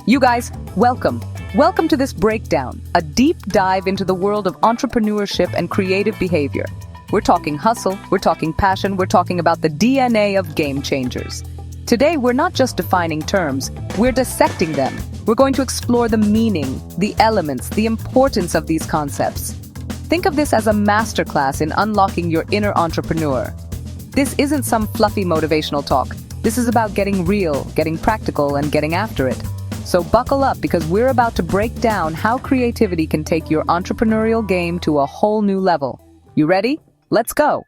You guys, welcome. Welcome to this breakdown, a deep dive into the world of entrepreneurship and creative behavior. We're talking hustle, we're talking passion, we're talking about the DNA of game changers. Today, we're not just defining terms, we're dissecting them. We're going to explore the meaning, the elements, the importance of these concepts. Think of this as a masterclass in unlocking your inner entrepreneur. This isn't some fluffy motivational talk. This is about getting real, getting practical, and getting after it. So buckle up because we're about to break down how creativity can take your entrepreneurial game to a whole new level. You ready? Let's go!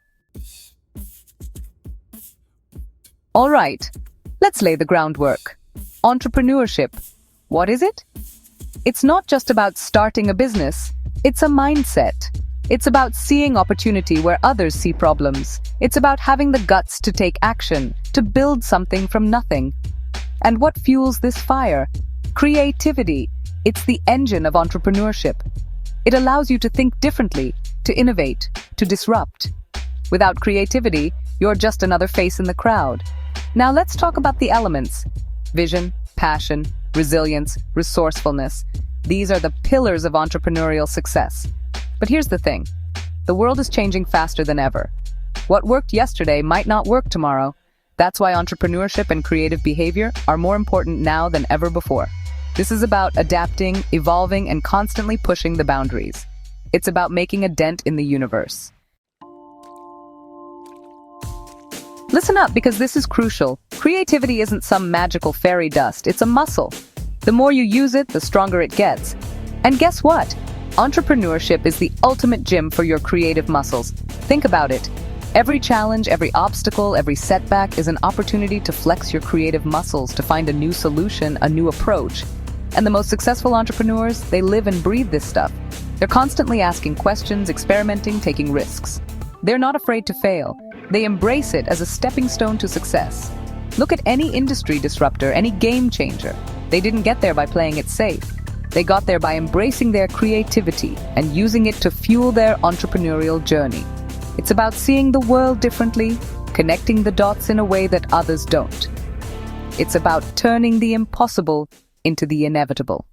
All right, let's lay the groundwork. Entrepreneurship. What is it? It's not just about starting a business. It's a mindset. It's about seeing opportunity where others see problems. It's about having the guts to take action, to build something from nothing. And what fuels this fire? Creativity. It's the engine of entrepreneurship. It allows you to think differently, to innovate, to disrupt. Without creativity, you're just another face in the crowd. Now let's talk about the elements. Vision, passion, resilience, resourcefulness. These are the pillars of entrepreneurial success. But here's the thing. The world is changing faster than ever. What worked yesterday might not work tomorrow. That's why entrepreneurship and creative behavior are more important now than ever before. This is about adapting, evolving, and constantly pushing the boundaries. It's about making a dent in the universe. Listen up, because this is crucial. Creativity isn't some magical fairy dust, it's a muscle. The more you use it, the stronger it gets. And guess what? Entrepreneurship is the ultimate gym for your creative muscles. Think about it. Every challenge, every obstacle, every setback is an opportunity to flex your creative muscles, to find a new solution, a new approach. And the most successful entrepreneurs, they live and breathe this stuff. They're constantly asking questions, experimenting, taking risks. They're not afraid to fail. They embrace it as a stepping stone to success. Look at any industry disruptor, any game changer. They didn't get there by playing it safe. They got there by embracing their creativity and using it to fuel their entrepreneurial journey. It's about seeing the world differently, connecting the dots in a way that others don't. It's about turning the impossible into the inevitable.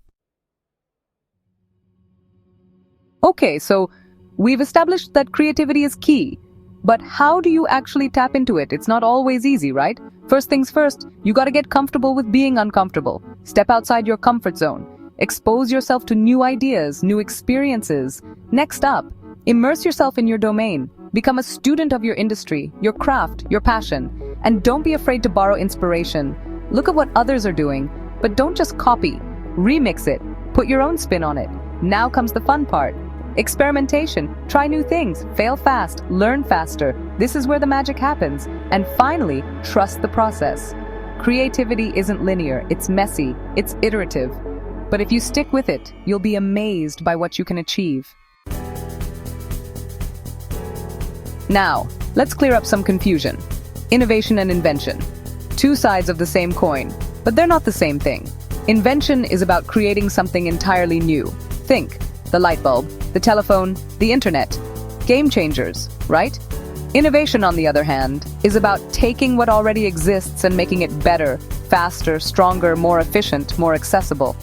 Okay, so we've established that creativity is key. But how do you actually tap into it? It's not always easy, right? First things first, you gotta get comfortable with being uncomfortable. Step outside your comfort zone. Expose yourself to new ideas, new experiences. Next up, immerse yourself in your domain. Become a student of your industry, your craft, your passion. And don't be afraid to borrow inspiration. Look at what others are doing, but don't just copy. Remix it. Put your own spin on it. Now comes the fun part. Experimentation. Try new things. Fail fast. Learn faster. This is where the magic happens. And finally, trust the process. Creativity isn't linear. It's messy. It's iterative. But if you stick with it, you'll be amazed by what you can achieve. Now, let's clear up some confusion. Innovation and invention. Two sides of the same coin, but they're not the same thing. Invention is about creating something entirely new. Think, the light bulb, the telephone, the internet. Game changers, right? Innovation, on the other hand, is about taking what already exists and making it better, faster, stronger, more efficient, more accessible.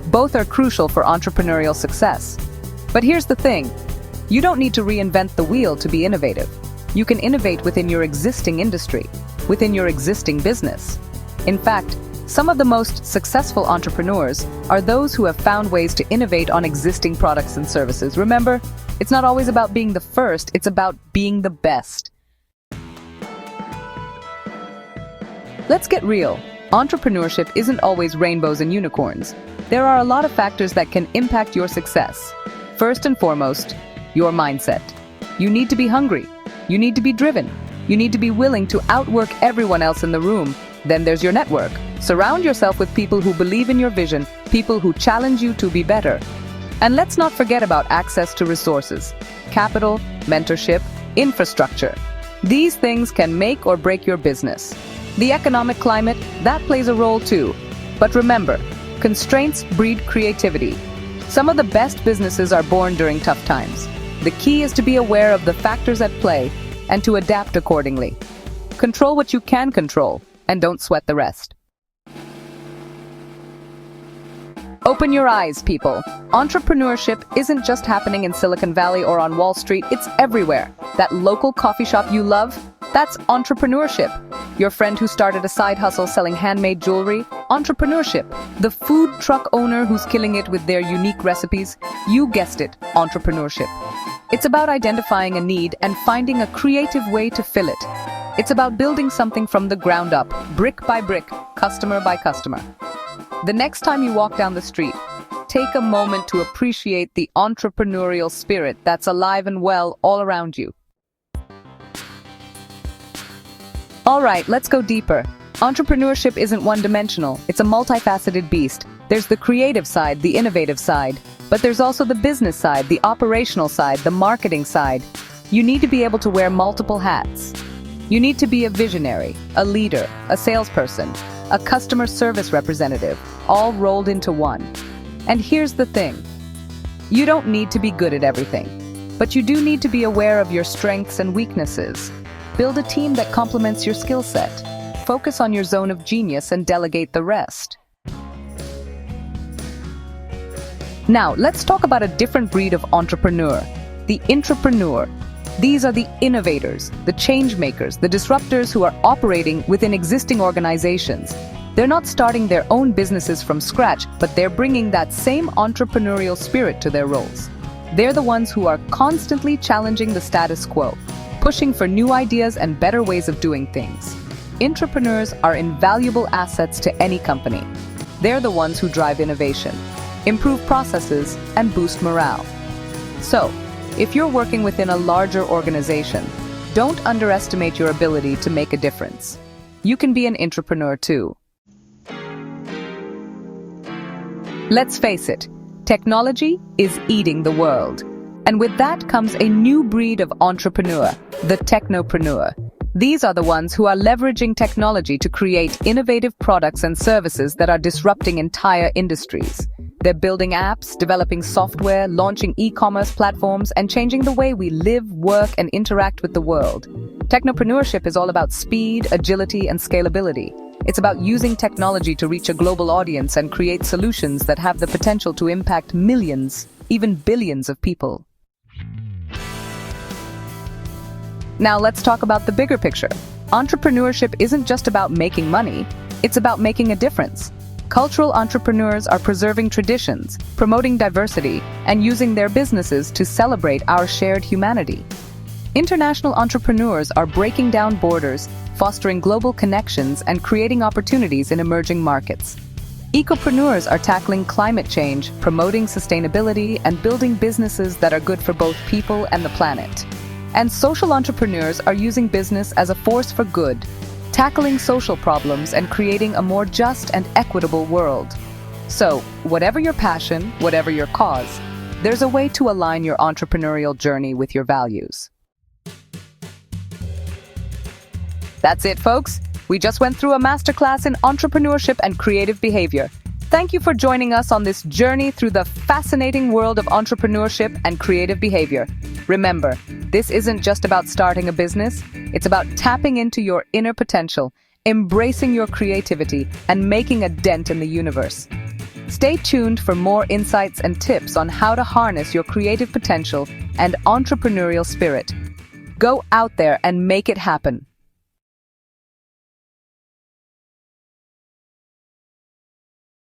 Both are crucial for entrepreneurial success. But here's the thing. You don't need to reinvent the wheel to be innovative. You can innovate within your existing industry, within your existing business. In fact, some of the most successful entrepreneurs are those who have found ways to innovate on existing products and services. Remember, it's not always about being the first, it's about being the best. Let's get real. Entrepreneurship isn't always rainbows and unicorns. There are a lot of factors that can impact your success. First and foremost, your mindset. You need to be hungry. You need to be driven. You need to be willing to outwork everyone else in the room. Then there's your network. Surround yourself with people who believe in your vision, people who challenge you to be better. And let's not forget about access to resources, capital, mentorship, infrastructure. These things can make or break your business. The economic climate, that plays a role too. But remember, constraints breed creativity. Some of the best businesses are born during tough times. The key is to be aware of the factors at play and to adapt accordingly. Control what you can control, and don't sweat the rest. Open your eyes, people. Entrepreneurship isn't just happening in Silicon Valley or on Wall Street, it's everywhere. That local coffee shop you love, that's entrepreneurship. Your friend who started a side hustle selling handmade jewelry, entrepreneurship. The food truck owner who's killing it with their unique recipes, you guessed it, entrepreneurship. It's about identifying a need and finding a creative way to fill it. It's about building something from the ground up, brick by brick, customer by customer. The next time you walk down the street, take a moment to appreciate the entrepreneurial spirit that's alive and well all around you. All right, let's go deeper. Entrepreneurship isn't one-dimensional. It's a multifaceted beast. There's the creative side, the innovative side, but there's also the business side, the operational side, the marketing side. You need to be able to wear multiple hats. You need to be a visionary, a leader, a salesperson, a customer service representative, all rolled into one. And here's the thing. You don't need to be good at everything, but you do need to be aware of your strengths and weaknesses. Build a team that complements your skill set. Focus on your zone of genius and delegate the rest. Now, let's talk about a different breed of entrepreneur, the intrapreneur. These are the innovators, the change makers, the disruptors who are operating within existing organizations. They're not starting their own businesses from scratch, but they're bringing that same entrepreneurial spirit to their roles. They're the ones who are constantly challenging the status quo, pushing for new ideas and better ways of doing things. Intrapreneurs are invaluable assets to any company. They're the ones who drive innovation, improve processes, and boost morale. So, if you're working within a larger organization, don't underestimate your ability to make a difference. You can be an intrapreneur too. Let's face it, technology is eating the world. And with that comes a new breed of entrepreneur, the technopreneur. These are the ones who are leveraging technology to create innovative products and services that are disrupting entire industries. They're building apps, developing software, launching e-commerce platforms, and changing the way we live, work, and interact with the world. Technopreneurship is all about speed, agility, and scalability. It's about using technology to reach a global audience and create solutions that have the potential to impact millions, even billions of people. Now let's talk about the bigger picture. Entrepreneurship isn't just about making money, it's about making a difference. Cultural entrepreneurs are preserving traditions, promoting diversity, and using their businesses to celebrate our shared humanity. International entrepreneurs are breaking down borders, fostering global connections, and creating opportunities in emerging markets. Ecopreneurs are tackling climate change, promoting sustainability, and building businesses that are good for both people and the planet. And social entrepreneurs are using business as a force for good, tackling social problems and creating a more just and equitable world. So, whatever your passion, whatever your cause, there's a way to align your entrepreneurial journey with your values. That's it, folks. We just went through a masterclass in entrepreneurship and creative behavior. Thank you for joining us on this journey through the fascinating world of entrepreneurship and creative behavior. Remember, this isn't just about starting a business, it's about tapping into your inner potential, embracing your creativity, and making a dent in the universe. Stay tuned for more insights and tips on how to harness your creative potential and entrepreneurial spirit. Go out there and make it happen.